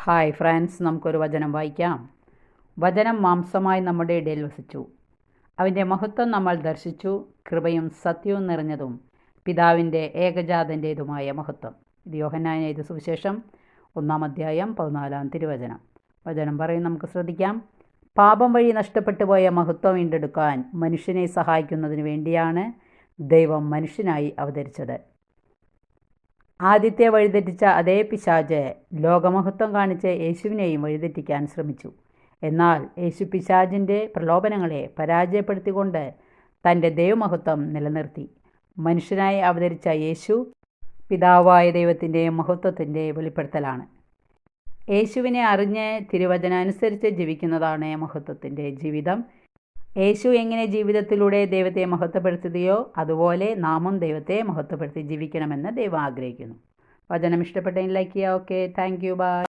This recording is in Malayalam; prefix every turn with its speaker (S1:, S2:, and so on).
S1: ഹായ് ഫ്രണ്ട്സ്, നമുക്കൊരു വചനം വായിക്കാം. വചനം മാംസമായി നമ്മുടെ ഇടയിൽ വസിച്ചു. അവൻ്റെ മഹത്വം നമ്മൾ ദർശിച്ചു. കൃപയും സത്യവും നിറഞ്ഞതും പിതാവിൻ്റെ ഏകജാതൻ്റേതുമായ മഹത്വം. ഇത് യോഹന്നാൻ എഴുതിയ സുവിശേഷം 1-ാം അധ്യായം 14-ാം തിരുവചനം. വചനം പറയും, നമുക്ക് ശ്രദ്ധിക്കാം. പാപം വഴി നഷ്ടപ്പെട്ടു പോയ മഹത്വം വീണ്ടെടുക്കാൻ മനുഷ്യനെ സഹായിക്കുന്നതിന് വേണ്ടിയാണ് ദൈവം മനുഷ്യനായി അവതരിച്ചത്. ആദ്യത്തെ വഴിതെറ്റിച്ച അതേ പിശാച് ലോകമഹത്വം കാണിച്ച് യേശുവിനെയും വഴിതെറ്റിക്കാൻ ശ്രമിച്ചു. എന്നാൽ യേശു പിശാചിൻ്റെ പ്രലോഭനങ്ങളെ പരാജയപ്പെടുത്തിക്കൊണ്ട് തൻ്റെ ദൈവമഹത്വം നിലനിർത്തി. മനുഷ്യനായി അവതരിച്ച യേശു പിതാവായ ദൈവത്തിൻ്റെ മഹത്വത്തിൻ്റെ വെളിപ്പെടുത്തലാണ്. യേശുവിനെ അറിഞ്ഞ് തിരുവചനാനുസരിച്ച് ജീവിക്കുന്നതാണ് മഹത്വത്തിൻ്റെ ജീവിതം. യേശു എങ്ങനെ ജീവിതത്തിലൂടെ ദൈവത്തെ മഹത്വപ്പെടുത്തുകയോ അതുപോലെ നാമും ദൈവത്തെ മഹത്വപ്പെടുത്തി ജീവിക്കണമെന്ന് ദൈവം ആഗ്രഹിക്കുന്നു. വചനം ഇഷ്ടപ്പെട്ടെങ്കിൽ ലൈക്ക് ചെയ്യുക. Okay, thank you, by.